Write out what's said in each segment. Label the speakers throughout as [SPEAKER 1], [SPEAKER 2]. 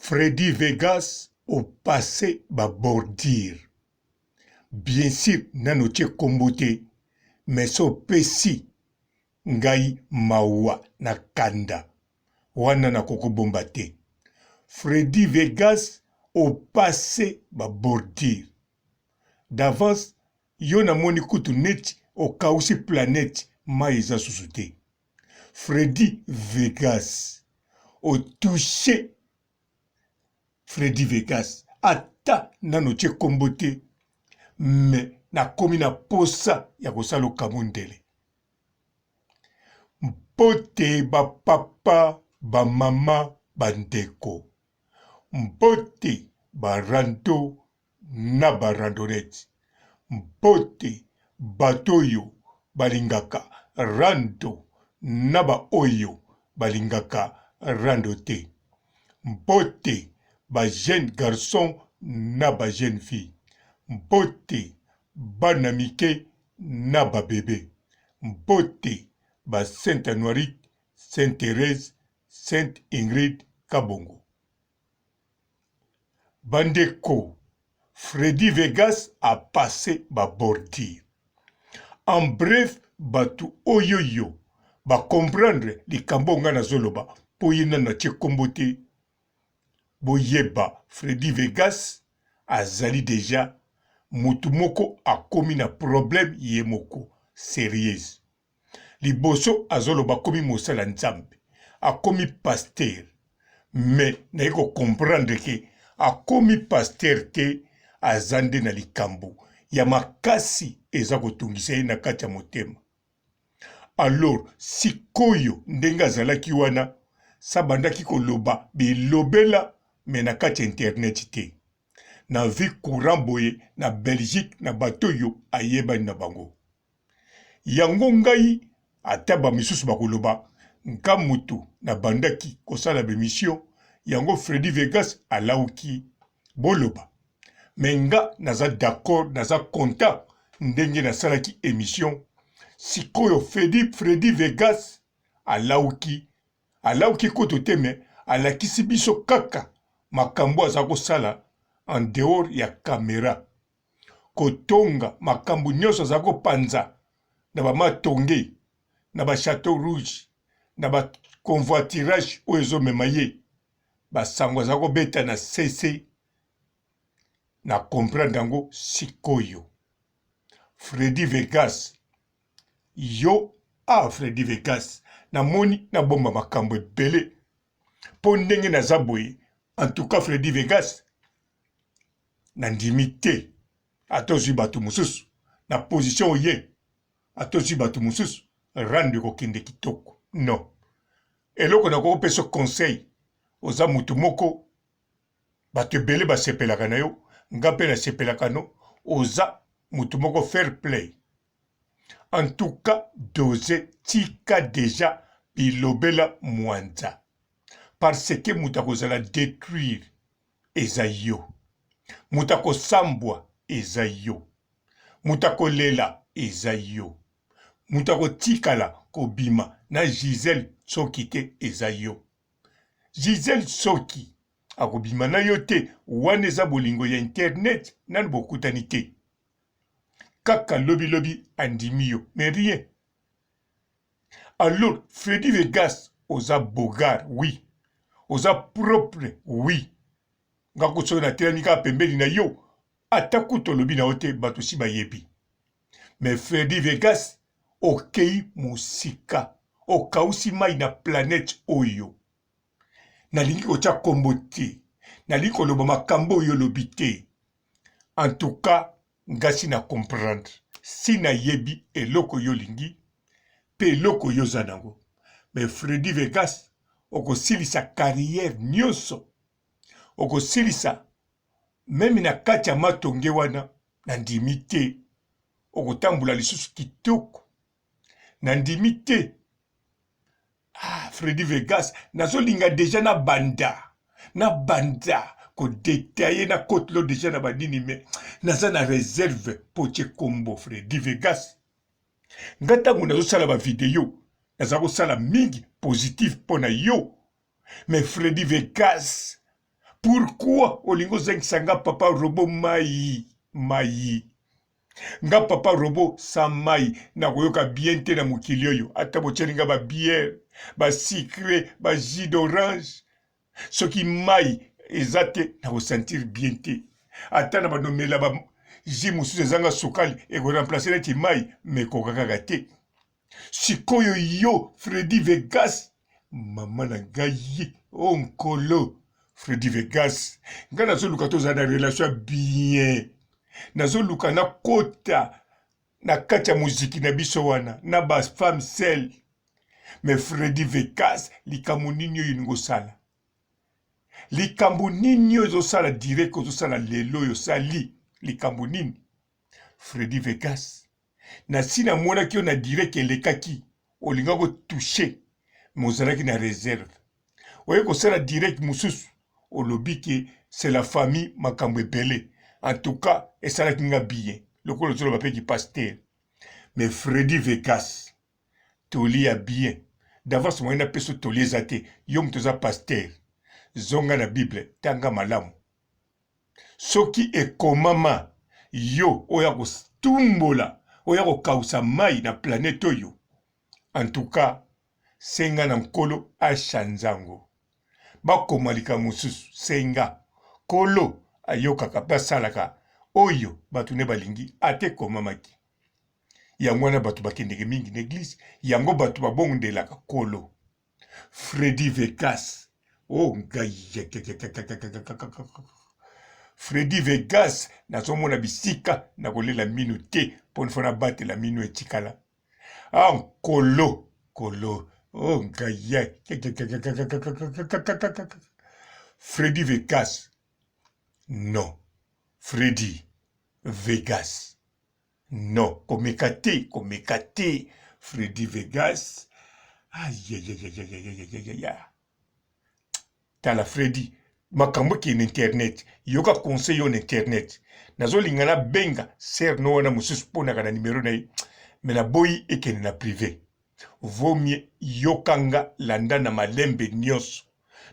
[SPEAKER 1] Freddy Vegas au passé babordir. Bien sûr, nano tche kombote, mais so pesi ngai mawa na kanda. Wana na koko bombate. Freddy Vegas au passé babordir. D'avance, yo na moni kutu net au kausi planète maïza susute. Freddy Vegas au touché. Freddy Vegas ata nano tche kombote, me na komi na posa ya kosala kamundele. Mpote ba papa, ba mama, bandeko. Mpote ba rando na ba randonete. Mpote batoyo balingaka rando na ba oyo balingaka rando te. Mpote ba jeune garçon na ba jeune fille. Mpote bana mike na ba bébé. Mpote ba Sainte Anoirite, Sainte Thérèse, Sainte Ingrid Kabongo. Bandeko, Freddy Vegas a passé ba bordir. En bref, batu oyoyo ba comprendre likambo nga na zoloba po yina na tche kombote. Boyeba Freddy Vegas azali deja mutu moko akomi na problème ye moko sérieuse. Liboso azoloba komi mosala nzambe, akomi pasteur, mais na yeko comprendre ke akomi pasteur te azande na likambo ya makasi eza kotungisa ye na kati ya motema. Alors sikoyo ndenge azalaki wana sabandaki koloba bilobela me na kati ya internet te. Na vi courant boye na Belgique na bato yo ayebani na bango. Yango ngai ata ba misusu bakoloba nka mutu na bandaki kosala bemission yango Freddy Vegas alauki boloba. Menga naza d'accord naza content ndenge nasalaki émission sikoyo Freddy Vegas alauki koto teme alakisi biso kaka makambo aza kosala en dehors ya caméra. Kotonga makambo nyonso aza kopanza na ba matonge na ba château rouge na ba convoiturage oyo ezomema ye basango aza kobeta na sese na comprendre yango sikoyo. Freddy Vegas yo Freddy Vegas na moni na bomba makambo ebele po ndenge naza boye. En tout cas Freddy Vegas na ndimi te atozwi bato mosusu na position oye atozwi bato mosusu rande kokende kitoko. Non, eloko na kopesa conseil oza mutu moko bato ebele basepelaka na yo nga mpe nasepelaka no oza mutu moko fair play. En tout cas doze tika deja bilobela mwanza parce que mutu akozala détruire eza yo, mutu akosambwa eza yo, mutu akolela eza yo, mutu akotikala kobima na Gisèle soki te eza yo. Gisèle soki akobima na yo te wana eza bolingo ya internet nani bokutani te. Kaka lobi andimi yo, mais rien. Alors Freddy Vegas oza bogar, oui. Oza propre, oui. Nga kuso na telani ka pembeni na yo ata kuto lobi na ote bato si bayebi. Mais Freddy Vegas okei musika okausi mai na planète oyo. Nalingi kotia kombo te, nalingi koloba makambo oyo lobi te. En tout cas ngasi na comprendre si na yebi eloko yo lingi pe eloko yo zanango. Mais Freddy Vegas okosilisa carrière nyonso, okosilisa meme na kati ya matonge wana na ndimi te, okotambula lisusu kitoko na ndimi te. Freddy Vegas nazolinga deja na banda kodetaye na kotlo deja na badini, me naza na réserve po tche kombo Freddy Vegas. Nga tango nazosala ba video naza kosala mingi positif pona yo. Mais Freddy Vegas Pourquoi olingo zengisa papa robo mai nga papa robo sa mai na koyoka bien te na mokili oyo ata botyeli ba bière ba sucre ba jus d'orange soki mai eza te na kosentir bien te ata na banomela ba jus mosusu ezanga sukali ekoremplace neti mai me kokakaka te sikoyo yo Freddy Vegas mama na ngai onkolo Freddy Vegas nga nazoluka tozala na relation bien nazoluka na kota na kati ya muziki na biso wana na ba femme sel me Freddy Vegas likambo nini oyo ningosala likambo nini oyo ezosala direct ozosala lelo oyo osali likambo nini Freddy Vegas na sina monaki yo na direct elekaki olinga kotouche me ozalaki na réserve oye kosala direct mosusu olobi ke c'est la famille makambo ebele en tout cas esalaki nga bien lokolo ozoloba mpe kipaster mais Freddy Vegas tolia bien d'avance moyen na peso tolia eza te yo moto oza paster zonga na bible tanga malamu soki ekomama yo oya kotumbola oya kokausa mai na planete oyo en tout cas senga na nkolo Asha Nzango bakoma likambo mosusu senga kolo ayokaka basalaka oyo bato ne balingi ate komamaki yango wana bato bakendeke mingi na eglise yango bato babondelaka kolo Freddy Vegas oh ngai Freddy Vegas nazomona bisika na kolela mino te mpo nifona batela mino etikala kolo oh ngai Freddy Vegas non Freddy Vegas non komeka te Freddy Vegas tala Freddy makambo ki na internet yoka conseil on internet nazolinga na benga ser no wana mosusu ponaka na numero na ye me na boyi ekende na privé vomie yokanga landa na malembe nyonso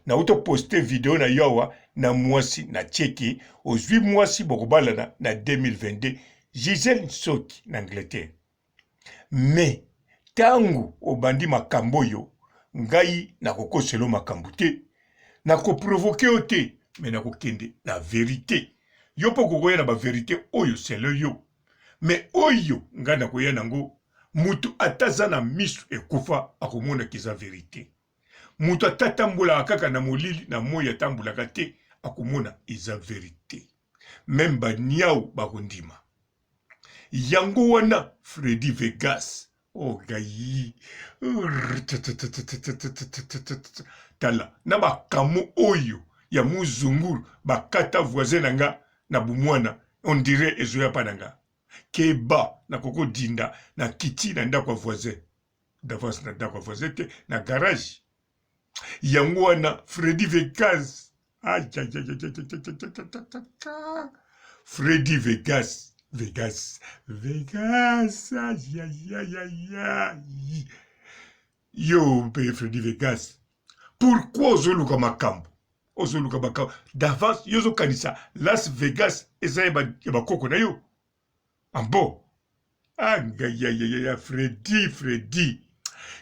[SPEAKER 1] na uto poste video na yowa na mwasi na tcheki ozwi mwasi bokobalana na 2022 Gisèle Nsoki na Angleterre mais tangu obandi makambo yo ngai na kokoselo makambo te na koprovoke yo te me na kokende na vérité yo po kokoya na ba vérité oyo selo yo me oyo ngai na koya nango mutu ataza na misu ekufa akomona kiza vérité mutu atatambola kaka na molili na moya tambulaka te akomona eza vérité même banyau bakondima yango wana Freddy Vegas oh gai tala na bakamo oyo ya muzunguru bakata voisin nanga na bumwana on dirait ezoya pa nanga keba na koko dinda na kiti na ndako voisin d'avance na ndako voisin te na garage yango wana Freddy Vegas Freddy Vegas yo pe Freddy Vegas pourquoi ozoluka makambo d'avance yozo kanisa Las Vegas eza ya bakoko na yo ambo ya Freddy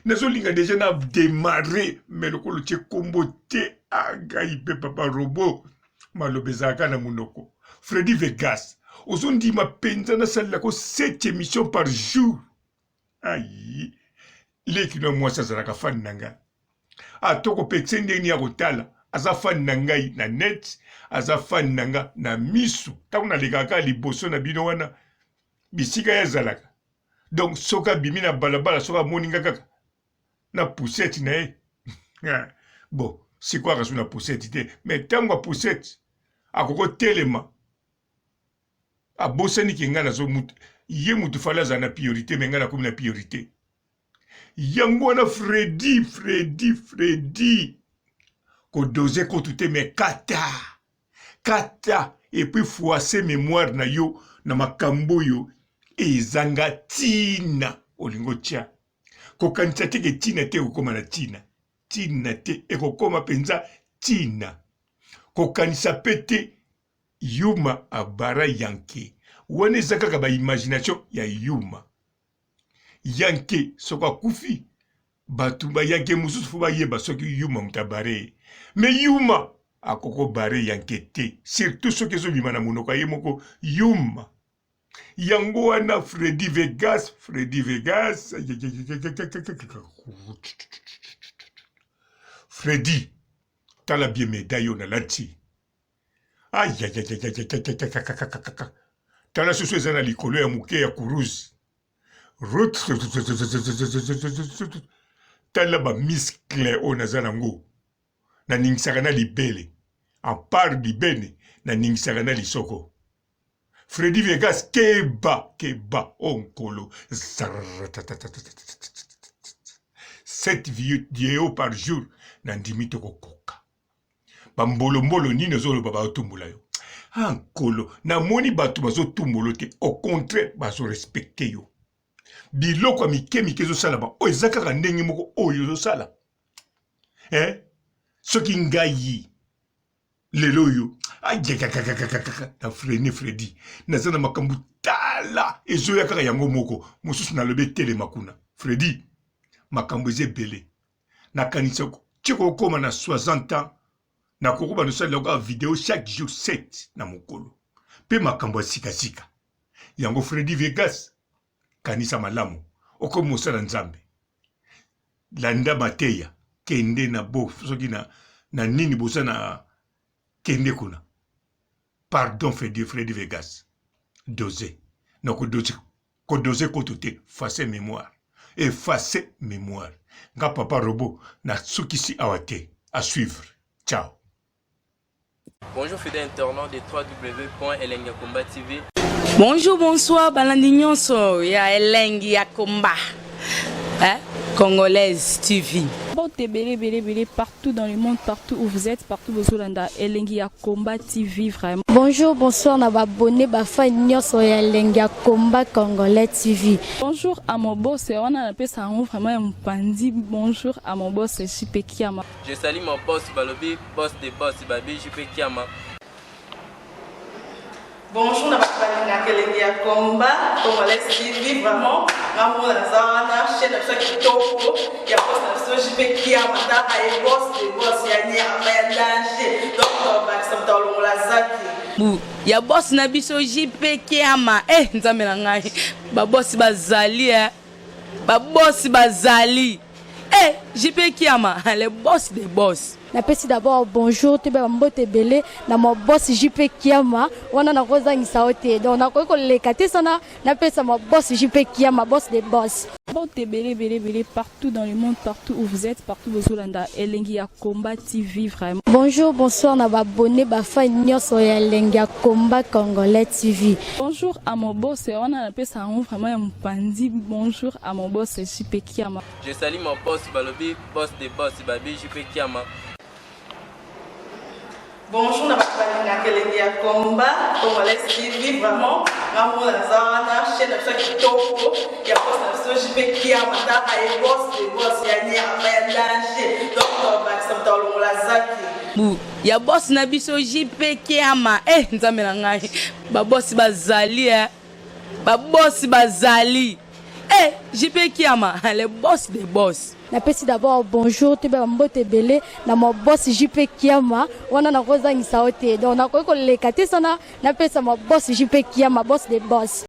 [SPEAKER 1] nazolinga deja na démarrer mais lokolo tie kombo te angai pe papa robo malobe ezalaka na monoko Freddy Vegas ozondima penza nasalelako 7 émissions par jour ayi leki na mwasi azalaka fani na ngai atoko pekise ndenge ya kotala aza fani na ngai na net aza fani na nga na misu ntango nalekaka liboso na bino wana bisika ya ezalaka donc soki abimi na balabala soki amoni nga kaka na poussette na ye bon sikwaka so na poussette te mais ntango apoussette akoko telema abosani ke nga nazo mutu ye mutu fala azala na priorité me nga nakomi na priorité yango wana Freddy kodoze kotu te me kata et puis froisser mémoire na yo na makambo yo ezanga tina olingo tia kokanisa te ke tina te ekokoma na tina te ekokoma penza tina kokanisa pete Yuma abara Yanke. Wane zaka ba imagination ya Yuma. Yanke soka kufi. Batu ba Yanke mususu fuba yeba soki Yuma mutabare. Me Yuma akoko bare Yanke te. Surtout soki so bimana munoko yemoko Yuma. Yango wana Freddy Vegas. Freddy. Tala bien médaille na lati. Aïe aïe aïe aïe aïe. Tala susu ezana likolo ya muke ya kuruzi. Tala ba miskle o nazana ngo. Na ningisaka na libele. En part libene na ningisaka na lisoko. Freddy Vegas keba onkolo. 7 vidéos par jour na ndimito kokoka. Bambolo nino zolo baba otumbula yo. Ankolo na moni batu bazo tumbolo te, au contraire bazo respecte yo. Biloko mike zo sala ba o ezaka ndenge moko oyo zo sala. Soki ngai lelo yo na Freddy nazana makambu tala ezo yakaka yango moko mususu na lobe tele makuna. Freddy makambu ezebele na kanisa tiko koma na 60 ans na koko ba nosala ka vidéo chaque jour 7 na mokolo pe makambu sika yango Freddy Vegas kanisa malamu oko mosala nzambe landa mateya kende na bo soki na nini bosana kende kuna. Pardon Freddy Vegas. Dosé. Non, dosé kotote. Effacer mémoire. Nga papa robot na tsukisi awate. À suivre. Ciao.
[SPEAKER 2] Bonjour fidèles internautes de www.elengiakomba TV.
[SPEAKER 3] Bonjour, bonsoir, balandi nyonso ya Elengi ya Komba. Congolaise TV.
[SPEAKER 4] Belé, partout dans le monde, partout où vous êtes, partout où vous êtes, Elengi ya Komba TV, vraiment.
[SPEAKER 5] Bonjour, bonsoir, na abonné, fan nyonso ya Elengi ya Komba Congolais TV.
[SPEAKER 4] Bonjour à mon boss, on a appelé ça vraiment un pandi. Bonjour à mon boss, JP Kiama.
[SPEAKER 2] Je salue mon boss Balobi, boss des boss, Babi JP Kiama.
[SPEAKER 6] Bonjour, na Elengi ya Komba Congolais TV, vraiment. Ngamo na zana chaîne na chaque toko ya boss na JP Kiama ta ay boss des boss ya nyama ya danger. Donc ba samtalo la zaki.
[SPEAKER 3] Ya boss na biso JP Kiama. Nzambe na ngai. Ba boss bazali Ba boss bazali. JP Kiama, le boss des boss.
[SPEAKER 5] Napesi d'abord bonjour te ba mbote belé na mo boss JP Kiama wana na kozangisa ote donc na ko lekate sana napesa mo boss JP Kiama boss des boss.
[SPEAKER 4] Belé, partout dans le monde, partout où vous êtes, partout où vous êtes, Elengi ya Komba TV, vraiment.
[SPEAKER 5] Bonjour, bonsoir, na abonné, fan nyonso ya Elengi ya Komba Congolais TV.
[SPEAKER 4] Bonjour à mon boss, on a appelé ça vraiment un pandi. Bonjour à mon boss, JP Kiama.
[SPEAKER 2] Je salue mon boss Balobi, boss des boss, Babi JP Kiama.
[SPEAKER 6] Bonjour, na Elengi ya Komba Congolais TV, vraiment. Ngamo na zana chaîne na chaque toko ya boss na JP Kiama ta ay boss des boss ya nyama ya danger. Donc ba samtalo la zaki.
[SPEAKER 3] Ya boss na biso JP Kiama. Nzambe na ngai. Ba boss bazali Ba boss bazali. JP Kiama, le boss des boss.
[SPEAKER 5] Napesi d'abord bonjour te ba mbote belé na mo boss JP Kiama wana na kozangisa ote donc na ko lekate sana napesa mo boss JP Kiama boss des boss.